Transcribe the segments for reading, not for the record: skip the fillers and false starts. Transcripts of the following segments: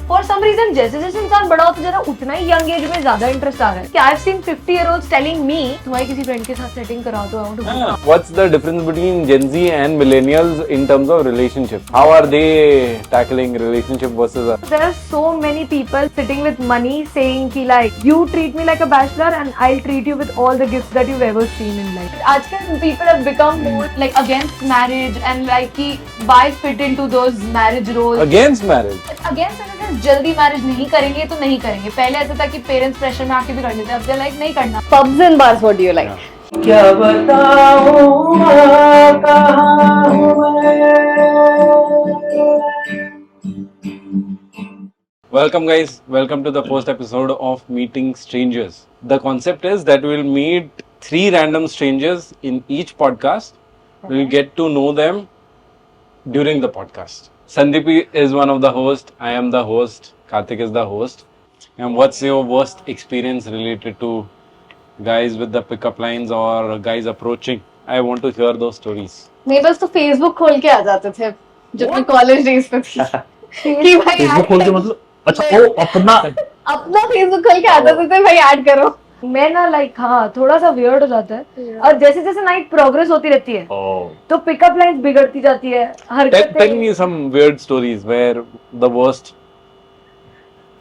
For some reason जैसे जैसे इंसान बड़ा होता जा रहा है उतना ही यंग एज में ज्यादा इंटरेस्ट आ रहा है. I've seen 50-year-olds telling me तुम्हारी किसी फ्रेंड के साथ सेटिंग करा दो. I want to go. What's the difference between Gen Z and millennials in terms of relationship? How are they tackling relationship versus us? There are so many people sitting with money saying कि like you treat me like a bachelor and I'll treat you with all the gifts that you've ever seen in life. आजकल people have become more like against marriage and like कि why fit into those marriage roles. Against marriage? Against जल्दी marriage नहीं करेंगे तो नहीं करेंगे. पहले ऐसा था कि पेरेंट्स प्रेशर में आके भी कर लेते हैं. अब दे लाइक नहीं करना. Pubs and bars, what do you like? क्या बताऊं कहाँ हूँ मैं. Welcome guys, welcome to the first episode of Meeting Strangers. The concept is that we'll meet 3 random strangers in each podcast. We'll get to know them during the podcast. Sandeep is one of the hosts. I am the host. Karthik is the host. And what's your worst experience related to guys with the pickup lines or guys approaching? I want to hear those stories. मेरे पास तो Facebook खोल के आ जाते थे जब मैं college days पे थी कि भाई Facebook खोल के मतलब अच्छा वो अपना Facebook खोल के आ जाते थे भाई ऐड करो. मैं ना लाइक हाँ थोड़ा सा वियर्ड हो जाता है. और जैसे जैसे नाइट प्रोग्रेस होती रहती है तो पिकअप लाइन्स बिगड़ती जाती है. Tell me some weird stories where the worst.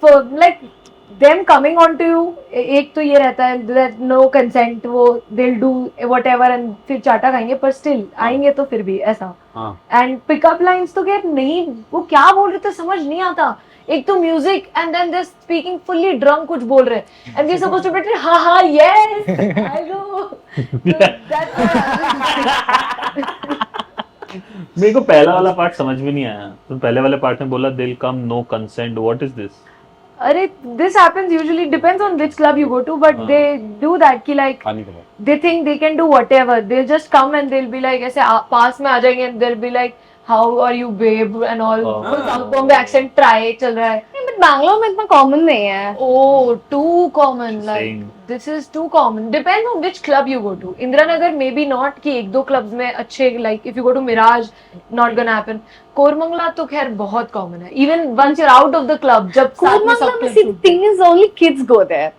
For like them coming on to you, एक तो ये रहता है that no consent, वो they'll do whatever and फिर चाटा खाएंगे पर still आएंगे तो फिर भी ऐसा. And पिकअप लाइन्स तो क्या नहीं वो क्या बोल रहे थे समझ नहीं आता. एक तो music and then they speaking fully drunk कुछ बोल रहे हैं and we supposed to pretend हाँ यस आई नो. मेरे को पहला वाला पार्ट समझ में नहीं आया. तुम पहले वाले पार्ट में बोला दिल कम no consent. What is this? अरे this happens usually depends on which club you go to but they do that कि like they think they can do whatever. They'll just come and they'll be like ऐसे पास में आ जाएंगे and they'll be like how are you babe and all. Bombay accent try चल रहा है. But Bangalore में इतना common नहीं है. Oh, too common. Like this is too common. Depends on which club you go to. Indiranagar maybe not कि एक दो clubs में अच्छे like if you go to Mirage not gonna happen. Koramangala तो खैर बहुत common है. Even once you're out of the club जब साथ में सब See, the thing is only kids go there.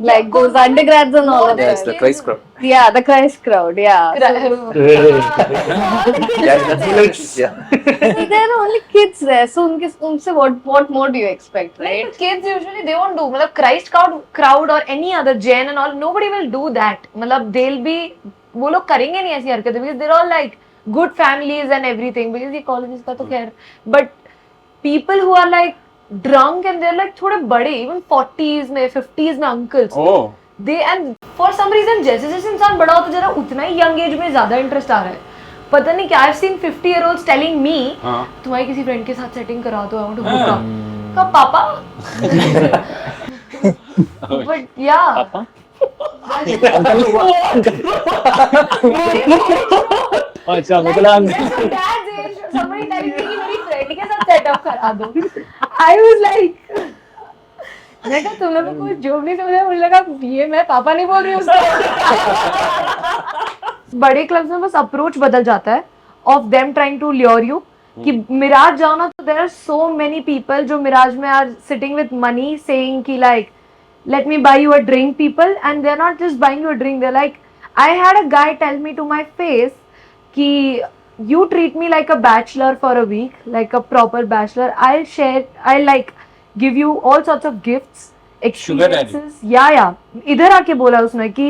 Like those undergrads and all of that. Yes, the Christ crowd. Yeah, the Christ crowd. Yeah. Yeah, that's hilarious. Yeah. So there are only kids there. So उनसे what more do you expect, right? But kids usually they won't do. मतलब Christ crowd or any other Jain and all nobody will do that. मतलब they'll be वो लोग करेंगे नहीं ऐसी हरकतें because they're all like good families and everything because ये colleges का तो खैर but people who are like drunk and they're like थोड़े बड़े even 40s में 50s में uncles. Oh. They and for some reason जैसे जैसे इंसान बड़ा होता जा रहा है उतना ही young age में ज्यादा इंटरेस्ट आ रहा है. पता नहीं क्या. I've seen 50-year-olds telling me तुम्हारी किसी फ्रेंड के साथ सेटिंग करा दो. I want to hook up. का पापा. But yeah. पापा. अच्छा मतलब dad's age somebody telling me कि मेरी फ्रेंड के साथ सेटअप करा दो. I was like मैं कहा तुम लोगों को कुछ जोक नहीं समझा. मुझे लगा ये मैं पापा नहीं बोल रही हूँ उसको. बड़े क्लब्स में बस अप्रोच बदल जाता है of them trying to lure you कि मिराज जाओ ना तो there are so many people जो मिराज में are sitting with money saying कि like let me buy you a drink people and they're not just buying you a drink. They're like I had a guy tell me to my face ki you treat me like a bachelor for a week, like a proper bachelor. I'll like give you all sorts of gifts, experiences. Yeah. इधर आके बोला उसने कि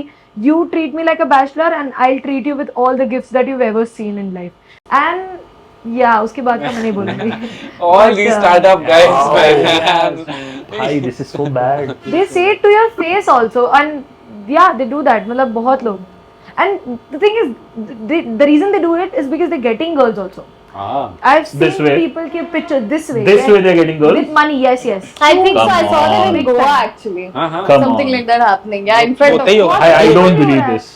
you treat me like a bachelor and I'll treat you with all the gifts that you've ever seen in life. And yeah, उसके बाद का मैं नहीं बोलूँगी. All these startup guys, man. Hi, this is so bad. They say it to your face also, and yeah, they do that. मतलब बहुत लोग. And the thing is, the reason they do it is because they're getting girls also. I've seen This way? people give pictures this way. This way they're getting girls? With money, yes. I think so. I saw that in Big Goa time. actually. Come Something on. like that happening. Yeah, in front of. होता ही होगा. I don't believe this.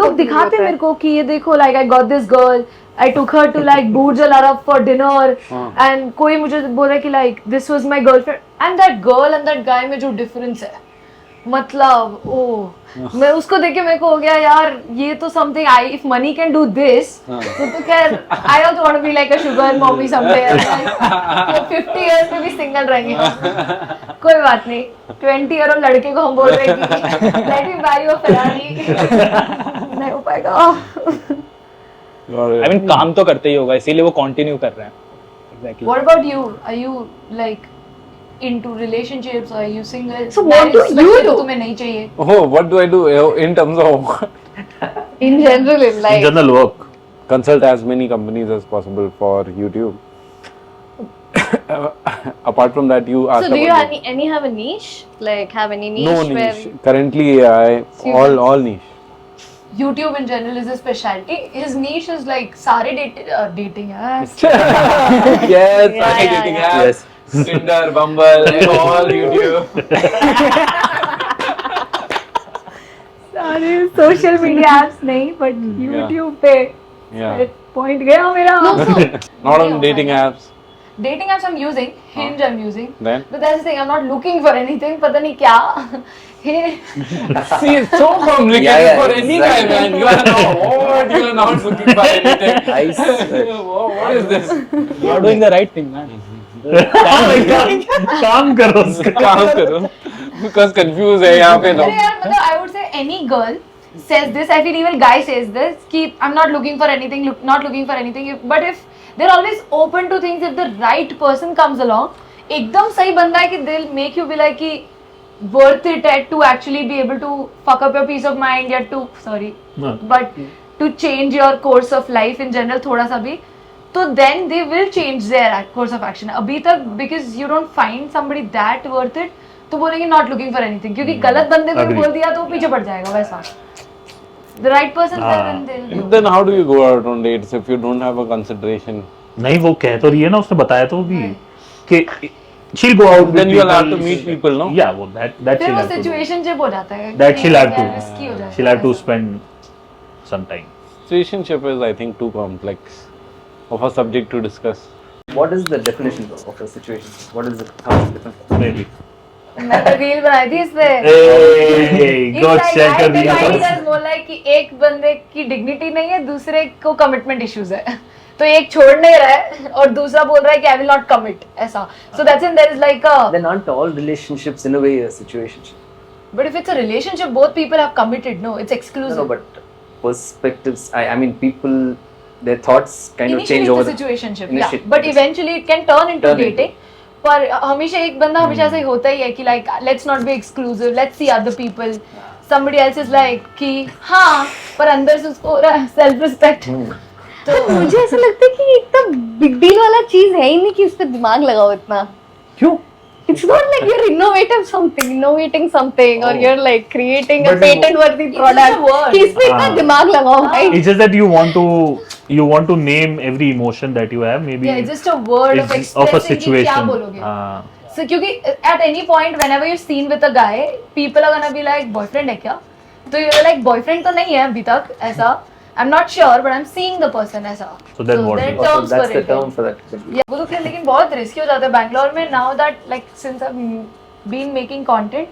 लोग दिखाते मेरे को कि ये देखो like I got this girl. I took her to like Burj Al Arab for dinner. And कोई मुझे बोला कि like this was my girlfriend. And that girl and that guy में जो difference है. मतलब ओ मैं उसको देख के मेरे को हो गया यार ये तो something I if money can do this तो खैर I also want to be like a sugar mummy someday 50 years में भी सिंगल रहेंगे हम। कोई बात नहीं 20 ईयर ओल्ड लड़के को हम बोल रहे हैं कि let me buy you a Ferrari नहीं हो पाएगा। आई मीन काम तो करते ही होगा इसीलिए वो कंटिन्यू कर रहे हैं। Exactly What about you? Are you like into relationships or are you single? So what do you do? तुम्हें नहीं चाहिए। Oh, what do I do in terms of In general, in In life. general work. consult as many companies as possible for YouTube. Apart from that, you asked So do you about any have a niche? Like have any niche? no where niche. Currently, So you all niche. YouTube in general is a specialty. His niche is like सारे dating apps. Yes, Yeah, dating yeah. apps, Yes. Tinder, Bumble, all YouTube. सारे social media apps नहीं but YouTube पे Yeah, point गया मेरा। No, so not on dating apps. Dating apps I'm using, Hinge I'm using. Then But that's the thing, I'm not looking for anything. पता नहीं क्या। see, it's so complicated Yeah, for any guy, man. You are not what? You are not looking for anything. I swear. What is this? You are doing the right thing man. काम करो उसका। काम करो. Because confused है यहाँ पे अरे लोग. यार मतलब I would say any girl says this. I feel even guy says this कि I'm not looking for anything, not looking for anything. But if they're always open to things, if the right person comes along, एकदम सही बंदा है कि they'll make you be like कि worth it to actually be able to fuck up your peace of mind या to No. but to change your course of life in general थोड़ा सा भी तो then they will change their course of action. अभी तक because you don't find somebody that worth it तो बोलेंगे not looking for anything क्योंकि गलत बंदे को Agree. बोल दिया तो वो पीछे पड़ जाएगा वैसा. The right person then they'll Then how do you go out on dates if you don't have a consideration? नहीं वो कह तो रही है ना उसने बताया तो भी कि she'll go out. Then with you'll have to people. meet people, no? Yeah, वो that फिर she'll वो have to do. situationship हो जाता है. That she'll have to. Risky हो जाता है. She'll have to spend some time. Situationship is, I think, too complex of a subject to discuss. What is the definition of a situation? What is it? How is it different? Maybe. मैं तो reel बनाई थी इस पे. Hey, It's go like check I her think I videos. just बोला है कि एक बंदे की डिग्निटी नहीं है दूसरे को कमिटमेंट इश्यूज है तो एक छोड़ नहीं रहा है और दूसरा बोल रहा है कि आई विल नॉट कमिट ऐसा so that's in there is like a Then aren't all relationships in a way a situationship? But if it's a relationship both people have committed no it's No, exclusive but perspectives. I mean, people, their thoughts kind of change over the. Situationship Initially, but yes. Eventually it can turn into Turn into- dating पर हमेशा एक बंदा हमेशा ऐसा ही होता ही है कि like let's not be exclusive let's see other people somebody else is like कि हाँ पर अंदर से उसको हो रहा है सेल्फ रिस्पेक्ट तो मुझे ऐसा लगता है कि एकदम बिग डील वाला चीज है ही नहीं कि उस पर दिमाग लगाओ इतना. क्यों? It's not like you're innovating something, or Oh. you're like creating a But patent-worthy just a product. word. कि इसमें इतना हाँ. दिमाग लगाओ भाई. It's just that you want to name every emotion that you have. Maybe yeah, it's just a word of it's of a expressing कि क्या situation. बोलोगे हाँ. So क्योंकि at any point whenever you're seen with a guy, people are gonna be like boyfriend है क्या? तो you're like boyfriend तो नहीं है अभी तक ऐसा. I'm not sure but I'm seeing the person ऐसा. So then what there do are you- Also, terms that's for the it. term for that. Yeah, वो तो खैर लेकिन बहुत रिस्की हो जाता है बैंगलोर में now that like since I've been making content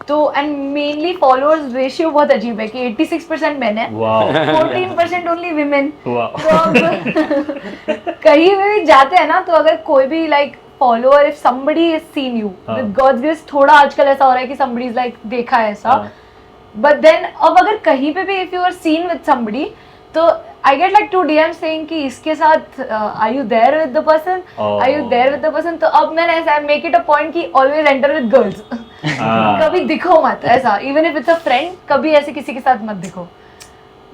तो and mainly followers ratio बहुत अजीब है कि 86% men है Wow. 14% only women. Wow. तो अब कहीं भी जाते हैं ना तो अगर कोई भी like follower if somebody is seen you हाँ. विद गॉड्स ग्रेस थोड़ा आजकल ऐसा हो रहा है कि समबडी इज लाइक देखा है ऐसा हाँ. बट देन अब अगर कहीं पे भी if you are seen with somebody तो I get like 2 DMs saying कि इसके साथ are you there with the person Oh. Are you there with the person तो अब मैंने ऐसा मेक इट अ पॉइंट कि ऑलवेज एंटर विद गर्ल्स हाँ. कभी दिखो मत ऐसा even if it's a friend कभी ऐसे किसी के साथ मत दिखो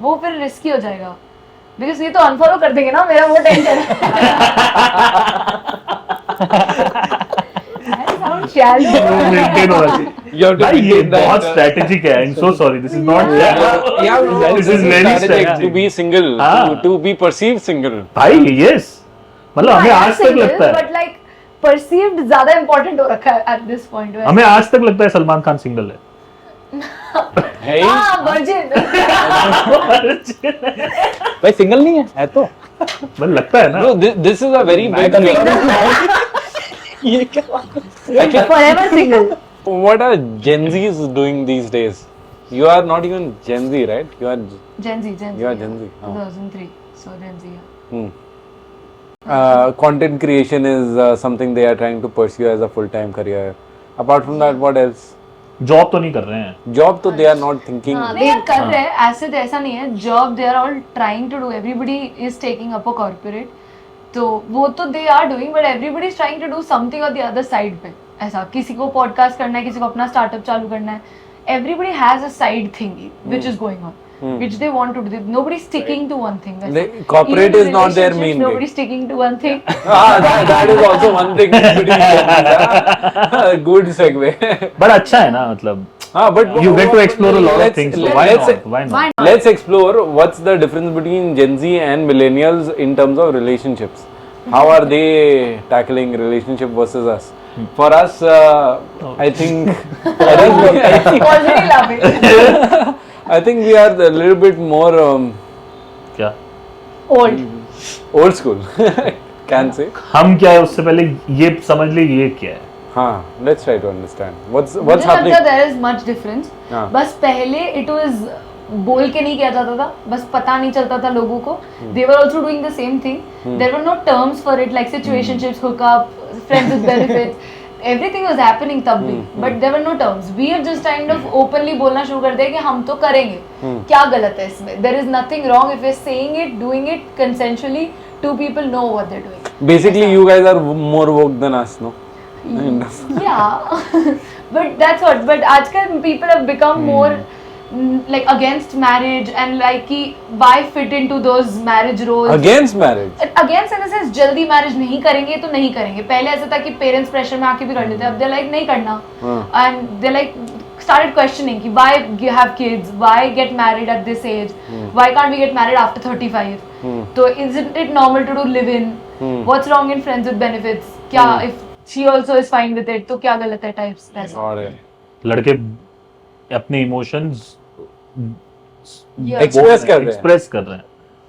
वो फिर रिस्की हो जाएगा बिकॉज ये तो अनफॉलो कर देंगे ना मेरा वो टेंशन Maintain होना चाहिए. You have to भाई ये maintain that, बहुत strategic है. I'm so sorry. This is not. Yeah, This is very strategic. to be single, हाँ. to be perceived single. भाई yes. मतलब हमें आज तक लगता है. बट लाइक परसीव्ड ज्यादा इंपॉर्टेंट हो रखा है एट दिस पॉइंट हमें आज तक लगता है सलमान खान सिंगल है. Hey, हाँ वर्जिन भाई सिंगल नहीं है तो मतलब लगता है ना. no, this is a very big. ये क्या forever single What are Gen Zs doing these days? You are not even Gen Z, right? You are. Gen Z. You are Gen Z. Oh. 2003. So Gen Z. Yeah. Content creation is something they are trying to pursue as a full-time career. Apart from that, what else? Job तो नहीं कर रहे हैं. Job, तो they are not thinking. नहीं यार कर रहे हैं ऐसे तो ऐसा नहीं है job they are all trying to do everybody is taking up a corporate तो वो तो they are doing but everybody is trying to do something on the other side पे ऐसा किसी को पॉडकास्ट करना है किसी को अपना स्टार्टअप चालू करना है everybody has a side thing which is going on which they want to do nobody sticking to one thing Corporate is not their main nobody sticking to one thing that is also one thing good segue But अच्छा है ना मतलब. but You get to explore a lot of things. So why not? Why Why not? not? Let's explore what's the difference between Gen Z and millennials in terms of relationships. How are they tackling relationship versus us? For us, I think already love it I think we are a little bit more क्या? old old school. Can say. हम क्या है उससे पहले ये समझ ले ये क्या है. हाँ, let's try to understand. What's मुझे happening? लगता है there is much difference. हाँ. बस पहले it was बोल के नहीं किया जाता था बस पता नहीं चलता था लोगों को they were also doing the same thing. There were no terms for it like situationships, hookup, friends with benefits. Everything was happening तब भी but there were no terms. We have just kind of openly बोलना शुरू कर दिया कि हम तो करेंगे. क्या गलत है इसमें? There is nothing wrong if we're saying it, doing it consensually. Two people know what they're doing. Basically, you guys are more woke than us, no? Yeah, but that's what. But आजकल people have become more like against marriage and like कि why fit into those marriage roles. Against marriage. Against in the sense जल्दी marriage नहीं करेंगे तो नहीं करेंगे. पहले ऐसा था कि parents pressure में आके भी कर लेते. अब they're like नहीं करना. And they like started questioning कि why have kids, why get married at this age, why can't we get married after 35? तो isn't it normal to do live in? What's wrong in friends with benefits? क्या if she also is fine with it तो क्या गलत है types ऐसा. लड़के अपने emotions Express कर रहे हैं. एक्सप्रेस कर रहे हैं.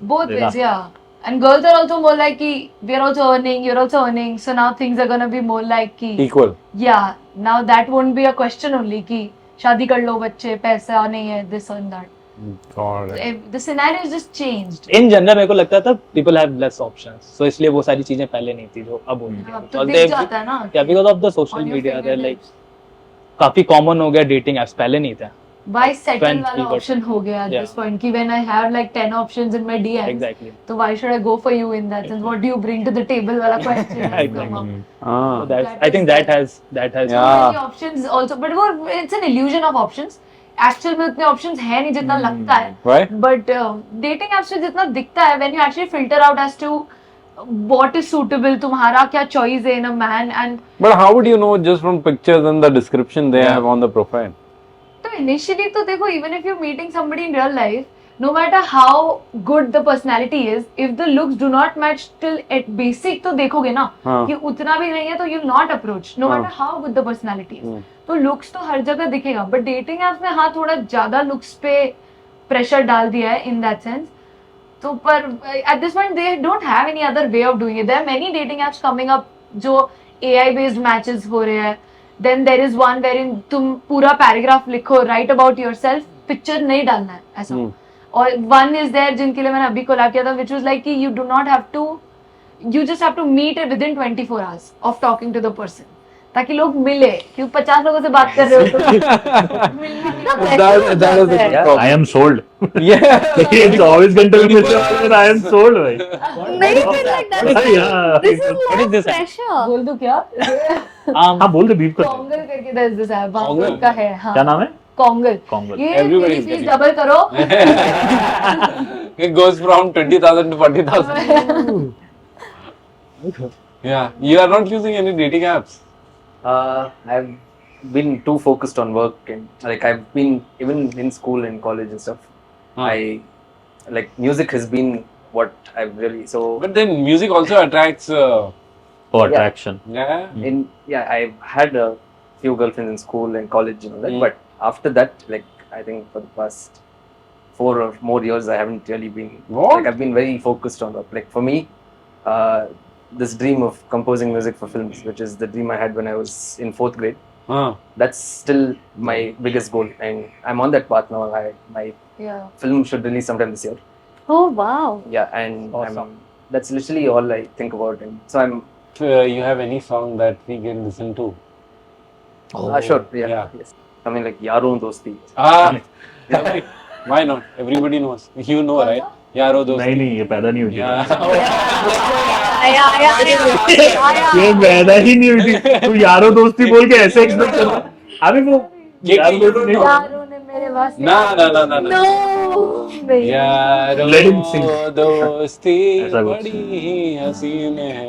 Both ways, yeah. And girls are also more like कि we are also earning, you're also earning, so now things are gonna be more like कि Equal. yeah, now that won't be a question only कि शादी कर लो बच्चे पैसा नहीं है this and that. God. The scenario is just changed. In general मेरे को लगता था people have less options, so इसलिए वो सारी चीजें पहले नहीं थी जो अब होती हैं. अब तो दिख जाता है ना. Yeah, because of the social On your media, they're like fingertips. काफी कॉमन हो गया dating apps, पहले नहीं था. Why settle 20 वाला people. option हो गया at Yeah. this point कि when I have like 10 options in my DMs. Exactly. तो why should I go for you in that sense? What do you bring to the table वाला question. has Exactly. come up. So that's, That I think is that that. has So Yeah. many options also, but वो it's an illusion of options. Actual में उतने options है नहीं जितना लगता है. Why? But dating apps में जितना दिखता है when you actually filter out as to what is suitable तुम्हारा क्या choice है in a man and But how would you know just from pictures and the description they have on the profile? तो initially तो देखो even if you're meeting somebody in real life no matter how good the personality is if the looks do not match till at basic तो देखोगे ना हाँ. कि उतना भी नहीं है तो you'll not approach no matter how good the personality is तो looks तो हर जगह दिखेगा but dating apps में हाँ थोड़ा ज्यादा looks पे pressure डाल दिया है in that sense तो पर at this point they don't have any other way of doing it. There are many dating apps coming up जो AI based matches हो रहे हैं. Then there is one wherein तुम पूरा paragraph लिखो write about yourself picture नहीं डालना है ऐसा. और one is there जिनके लिए मैंने अभी collab किया था which was like कि you do not have to you just have to meet it within 24 hours of talking to the person. ताकि लोग मिले क्योंकि 50 लोगों से बात कर रहे हो तो मिलना भी तो pressure That is the है. problem. I am sold. Yeah. It's always going to be Mr. I am sold, भाई. नहीं feel like that. Yeah. This is What is more this app? pressure. बोल दूं क्या हाँ बोल दे बीप कर. कोंगल करके there's this app Kongal? का है हाँ क्या नाम है? कोंगल Kongal. ये Everybody मेरी is फीस getting डबल करो It goes from 20,000 to 40,000. Yeah. You are not using any dating apps. I've been too focused on work and like I've been even in school and college and stuff. I like music has been what I've really so But then music also attracts. For attraction. Yeah. I've had a few girlfriends in school and college and all that, but after that, like I think for the past 4 or more years, I haven't really been. What? Like I've been very focused on work. Like for me, this dream of composing music for films, which is the dream I had when I was in 4th grade. That's still my biggest goal, and I'm on that path now. My Yeah. film should release sometime this year. Oh wow. Yeah, and Awesome. that's literally all I think about. And so I'm You have any song that we can listen to? sure. Yeah, Yeah. yes. I mean, like Yaro Dosti. Ah, why not? Everybody knows. You know, right? Yaro dosti. नहीं नहीं ये पैदा नहीं हुई थी Yeah. ये पैदा ही नहीं हुई थी तू यारो दोस्ती बोल के ऐसे एक्सपेक्ट कर रहा है अभी वो यारो दोस्ती नहीं यारों ने मेरे वास्ते No. नहीं यारो Let him sing. दोस्ती ऐसा कुछ। बड़ी हसीन है.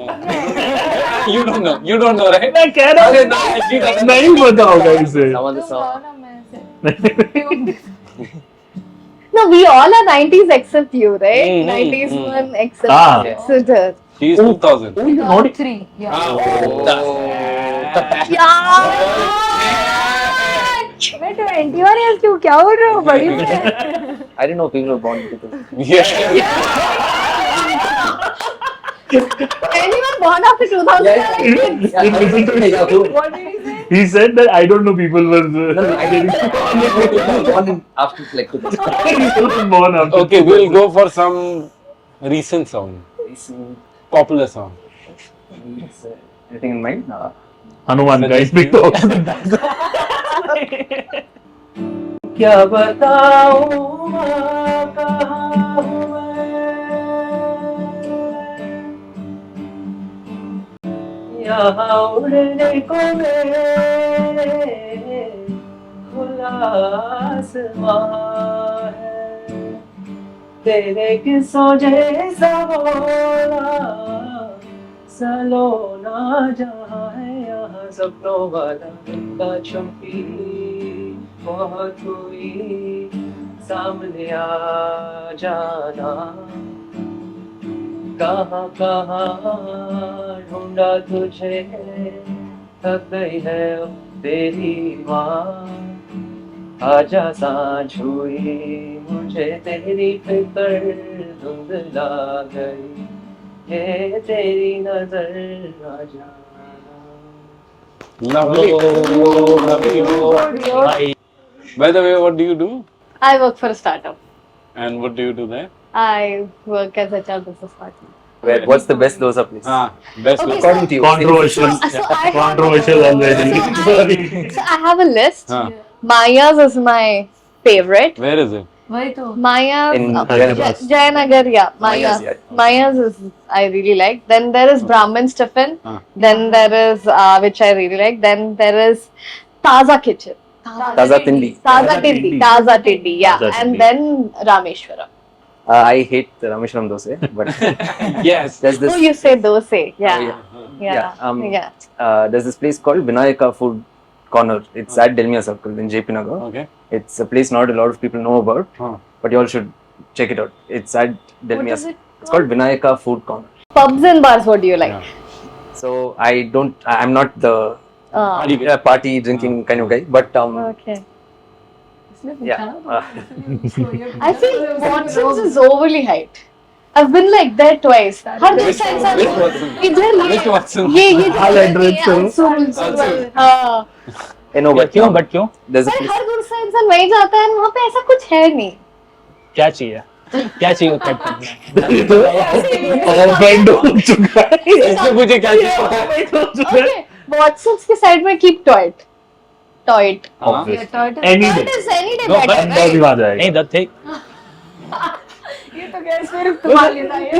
You don't know, right? मैं कह रहा अरे हूँ no, she doesn't. नहीं पता होगा इसे Some of the song. No, we all are 90s except you, right? Mhm, 90s mhm. one except Ah. Siddhar. She is 2000. not 3 yeah. मैं 21 years क्यों क्या बोल रहा हूँ बड़ी मैं I didn't know people were born in 2000. Yeah. Anyone born after 2000? what did he say he said that I don't know people were Born in after like 2000. born after Okay, we'll go for some recent song, popular song. Anything in mind? Hanuman का speak तो क्या बताऊं माँ कहाँ हूँ मैं यहाँ उड़ने को मेरे खुला आसमां है तेरे किस्सों जैसा बोला सलोना जहाँ है यहाँ सपनों वाला का चुंबी बहुत हुई सामने आ जाना कहाँ कहाँ ढूंढा तुझे थक गई है अब तेरी माँ आजा सांझ हुई मुझे तेरी फिक्र धुंधला गई ये तेरी नजर आ जा Lovely. Lovely. By the way, what do you do? I work for a startup. And what do you do there? I work as HR business partner. What's the best dosa place? Best Okay, look. According to you. controversial So I have- controversial already sorry So I have a list. हाँ. Maya's is my favorite. Where is it? वही तो Maya's In Hyderabad. Jayanagar, yeah. Maya's, Maya's. yeah. Maya's is I really like. Then there is Brahmin's Tiffin. Ah. Then there is which I really like. Then there is Taza Kitchen. Taza Tindi. Taza Tindi. Taza Tindi. Yeah. Taza And Tindi. then Rameshwaram. I hate the Rameshwaram dosa, but Yes. there's this. Oh, you say dosa. Yeah. Oh, Yeah. Yeah, Yeah. there's this place called Vinayaka Food Corner. It's at Delmia Circle in JP Nagar. Okay. It's a place not a lot of people know about, Huh. but you all should check it out. It's at Delmia. is it It's called Vinayaka Food Corner. Pubs and bars, what do you like? Yeah. So I'm not the party drinking kind of guy, but Okay. इसने Yeah. पूछा ना I feel Watson's is overly hyped. I've been like there twice. हर दो Which side Which Watson? इधर Which Watson? ये I'll entrance करो। हाँ I know, but क्यों but क्यों there's a पर place. हर दूसरा इंसान वहीं जाता है वहाँ पे ऐसा कुछ है नहीं क्या चाहिए क्या चाहिए कट करना ऑफेंड हो चुका है इससे मुझे क्या चाहिए? Okay, Watson's के साइड में keep Toit. Obvious. Toilet Any Toit day. is any day No, but better, अंदर भी right? वहाँ जाएगा नहीं द थिंग ये तो क्या सिर्फ तुम्हारे लिए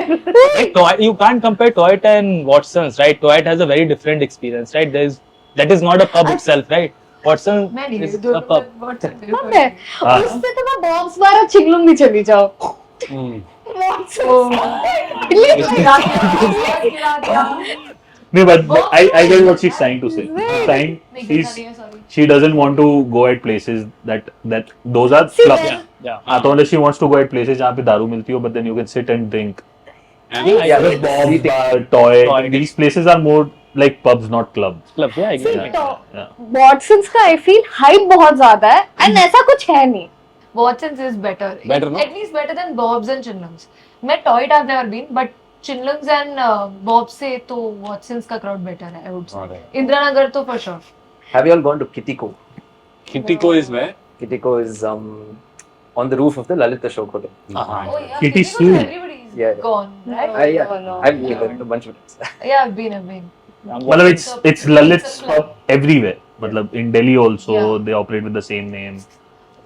you can't compare Toyota and Watson's, right? Toyota has a very different experience, right? That is not a pub itself, right? Watson's मैं नहीं is दो a pub. पब है हाँ। उससे तो मैं बॉक्स बार चिंगलुंग भी चली जाओ Hmm. No, but I get what she's trying to say. She doesn't want to go at places that those are See, clubs. when- Yeah. हाँ तो unless she wants to go at places जहाँ पे दारू मिलती हो, but then you can sit and drink. And Yeah, With Bob, seating. Toy, Toy. these places are more like pubs, not clubs. Club, yeah, I See, get it. Yeah. Watson's का I feel hype बहुत ज्यादा है and ऐसा कुछ है नहीं Watson's is better. Better, no? At least better than Bob's and Chinlungs. मैं Toyota I've never been, but Chinlungs and Bob's से तो Watson's का crowd better है, I would say. Alright. Indira Nagar तो for sure. Have you all gone to Kitiko? Kitiko is where? Kitiko is on the roof of the Lalit Ashok Hotel. Oh yeah, Kitty Kitty Sue. everybody's Yeah. gone, right? No. I've been there a bunch of times. Yeah, I've been. मतलब it's Lalit's It's a club. everywhere. मतलब in Delhi also Yeah. they operate with the same name.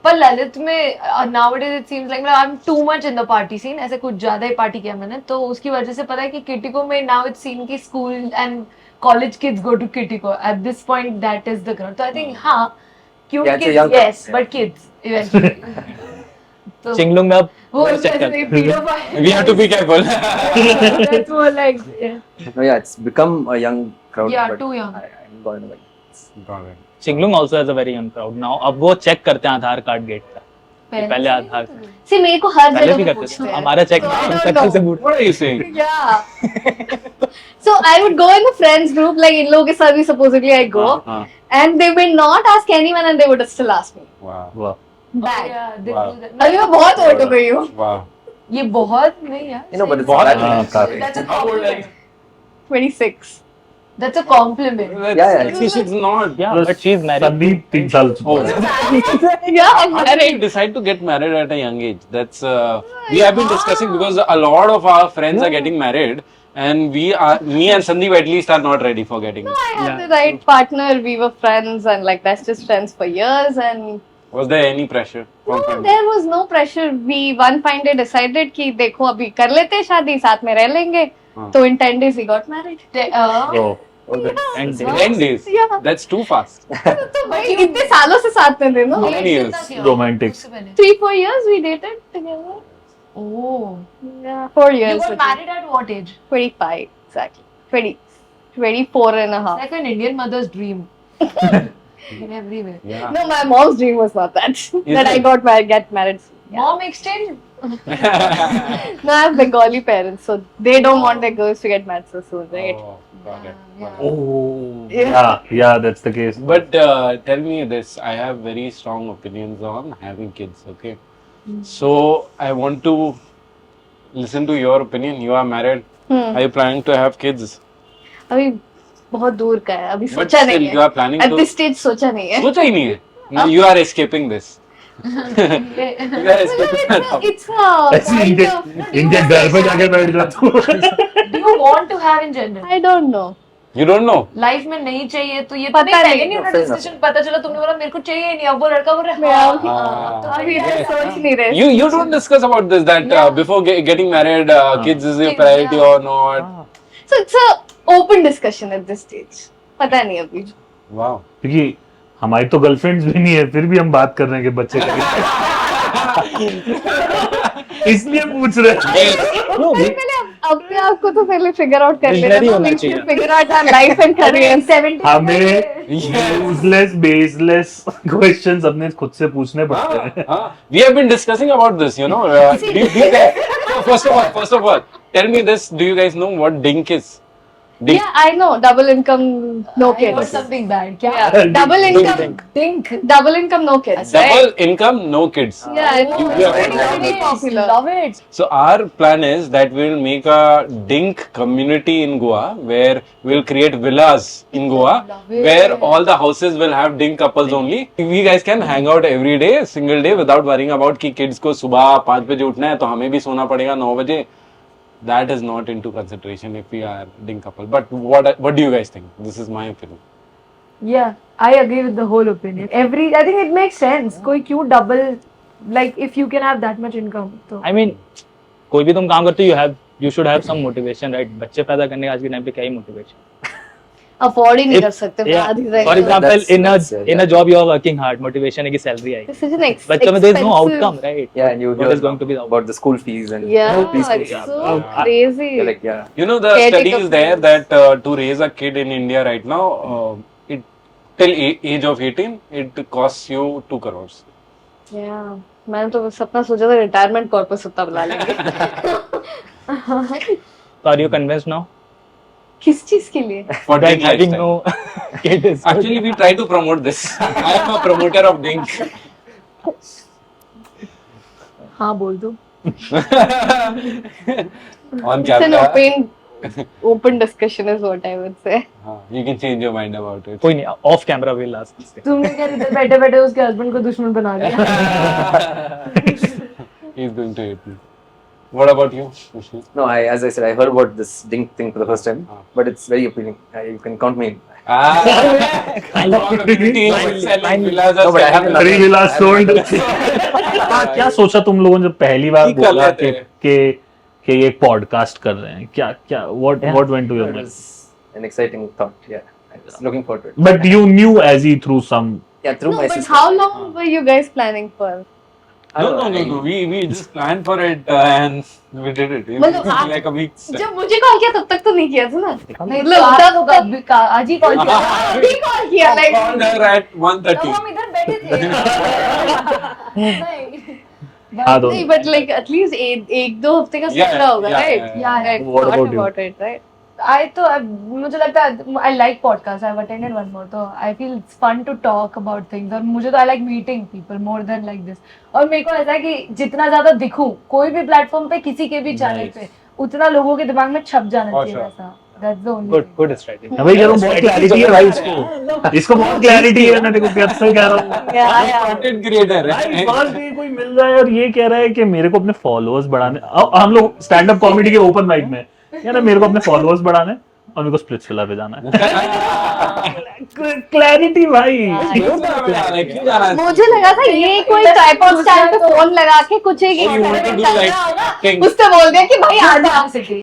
पर ललित में nowadays it seems like I'm too much in the party scene. ऐसे कुछ ज्यादा ही party किया मैंने, तो उसकी वजह से पता है कि किटिको में now it's seen कि school and college kids go to Kitiko. At this point, that is the crowd. So I think हाँ, cute Yeah, it's a kids, young crowd. yes, but kids eventually. तो चिंगलुंग में अब वो check जैसे करते pedophile. We have to be careful. That's more like No, yeah, it's become a young crowd. Yeah, but too young. I'm going to Got it. चिंगलुंग also has a very young crowd now. अब वो check करते हैं आधार card gate का. पहले आधार See, मेरे को हर पहले जगह भी पे करते पूछते थे. हैं. हमारा चेक So, I don't शक्ल से know. पूछ. What are you saying? Yeah. So I would go in a friends group, like in लोगों के साथ भी supposedly I go, and they will not ask anyone, and they would still ask me. Wow. Wow. Bad. Yeah, they Wow. do that. अभी मैं बहुत old हो गई हूँ. Wow. ये बहुत नहीं यार. You know, but it's बहुत bad. हाँ, काफी. That's a How old are you? compliment. 26. That's a compliment. Yeah. She's not. Yeah, but she's married. Sandeep 3 साल Oh. Yeah, I'm How did you married. decide to get married at a young age? That's we have been discussing because a lot of our friends are getting married, and me and Sandeep at least are not ready for getting. I had the right partner. We were friends and like bestest friends for years, and Was there any pressure from no, family? there was no pressure. We one fine day decided कि देखो अभी कर लेते हैं शादी, साथ में रह लेंगे. हाँ. तो in 10 days we got married. Oh. And 10 days. Yeah. That's too fast. तो भाई इतने सालों से साथ में थे ना. How many years? Romantics. 3-4 years we dated together. Oh. Yeah, 4 You years. got married at what age? 25 exactly. 24 and a It's half. like an Indian mother's dream. In every way. Yeah. No, my mom's dream was not that. that I it? got get married. Yeah. Mom exchange. No, I have Bengali parents, so they don't want their girls to get married so soon, right? Oh, got it. Yeah. Oh. Yeah. Yeah, that's the case. But tell me this, I have very strong opinions on having kids, okay? So I want to listen to your opinion. You are married. Are you planning to have kids? अभी बहुत दूर का है, अभी But सोचा still, नहीं you है. are planning At to. this stage सोचा नहीं है. सोचा ही नहीं है. No, you are escaping this. You are escaping that. It's a ऐसे kind इनके of. इनके घर पे जाके बैठ जा तू. Do you want to have in general? I don't know. You don't know. Life में नहीं चाहिए तो ये पता तुम्हें नहीं, पहले नहीं होना fair enough. डिसीजन पता चला तुमने बोला मेरे को चाहिए ही नहीं अब वो लड़का बोल रहा मैं है अभी- हाँ, तो अभी अभी ऐसे सोच नहीं रहे. You don't discuss about this that Yeah. before getting married, kids is your Kids, priority yeah. or not. So it's a open discussion at this stage. पता नहीं अभी. Wow. क्योंकि हमारी तो गर्लफ्रेंड्स भी नहीं है, फिर भी हम बात कर रहे हैं कि बच्चे करेंगे. इसलिए पूछ रहे हैं. No, we- पहले अपने आप को तो पहले फिगर आउट कर Visionary लेना. होना We चाहिए. should figure out our life and career. 70 हमें यूजलेस बेसलेस क्वेश्चंस अपने खुद से पूछने पड़ते हैं. We have been discussing about this, you know. Do you guys, first of all, tell me this. Do you guys know what DINK is? DINK. Yeah, I know. Double income, no I heard kids. something bad क्या Yeah. Double income, think double income, no kids. Double Right? income, no kids. Yeah, I know. You are It's right. very popular. love it So our plan is that we'll make a DINK community in Goa where we'll create villas in Goa Love it. where all the houses will have DINK couples only. We guys can hang out every day, single day without worrying about कि kids को सुबह 5 बजे उठना है तो हमें भी सोना पड़ेगा 9 बजे. That is not into consideration if we are DINK couple. But what do you guys think? This is my opinion. yeah I agree with the whole opinion I think it makes sense कोई क्यों double like if you can have that much income तो I mean, कोई भी तुम काम करते हो, you should have some motivation, right? बच्चे पैदा करने का आज के टाइम पे क्या ही motivation? Afford ही नहीं If- कर सकते. Yeah. बाद ही रहेगा. For example, That's- in a job you are working hard, motivation है कि salary आएगी. This is an बच्चों में there is no expensive- outcome, right? Yeah, and you What hear is going to be the about the school fees and Yeah, these it's things. so crazy. You're like, yeah. You know the Caretaker study is there fees. that to raise a kid in India right now, it till age of 18, it costs you 2 crores. Yeah. मैंने तो सपना सोचा था retirement corpus उतना बुला लेंगे. So are you convinced now किस चीज के लिए? For that DINK having lifestyle. no kid is Actually, we try to promote this. I am a promoter of DINK. हाँ बोल दो On It's an camera. open discussion is what I would say. You can change your mind about it. कोई नहीं, off camera we'll ask this thing. तुमने क्या इधर बैठे बैठे उसके हस्बैंड को दुश्मन बना दिया? He's going to hate me. What about you? No, as I said, I heard about this Dink thing for the first time, Ah. but it's very appealing. You can count me in. No, but I haven't- Three villas sold. क्या सोचा तुम लोगों ने जब पहली बार ठीक कर बोला लेते हैं। कि ये एक पॉडकास्ट कर रहे हैं, क्या what went to your It mind? was an exciting thought. Yeah, I was looking forward to it. But you knew Azzy through some. Yeah, through No, my but sister. how long were you guys planning for? I don't know, No. We just planned for it and we did it. It मतलब was आप- like a week. जब मुझे call किया तब तक तो नहीं किया था ना? नहीं मतलब तो तब होगा आज ही कॉल किया। अभी कॉल किया I like called her at तब 1:30. हम इधर बैठे थे। नहीं। हाँ, तो नहीं, but like at least एक दो हफ्ते का Yeah, चल रहा होगा, yeah, right? yeah. Right, What thought about you? about it, right? मुझे लगता है I like podcast. I've attended one more, तो I feel it's fun to talk about things. और मुझे तो I like meeting people more than like this. और मेरे को ऐसा है कि जितना ज्यादा दिखूं कोई भी प्लेटफॉर्म पे किसी के भी चैनल Nice. पे उतना लोगों के दिमाग में छप जाना For चाहिए sure. वैसा. That's the only Good, thing. good strategy. मैं भाई कह रहा हूँ बहुत क्लैरिटी है भाई इसको बहुत क्लैरिटी है, मैं देखो कैसे कह रहा हूँ। Content creator. भाई फर्स्ट डे कोई मिल रहा है और ये कह रहा है कि मेरे को अपने फॉलोअर्स बढ़ाने, हम लोग स्टैंड अप कॉमेडी के ओपन माइक में यार मेरे को अपने फॉलोअर्स बढ़ाने और मेरे को स्प्लिट्सविला पे जाना है। क्लैरिटी भाई। क्यों जाना है? मुझे लगा था ये कोई ट्राइपॉड स्टैंड पे फोन लगा के कुछ एक Oh, you want to do like thing. उससे बोल दिया कि भाई आ जा। City.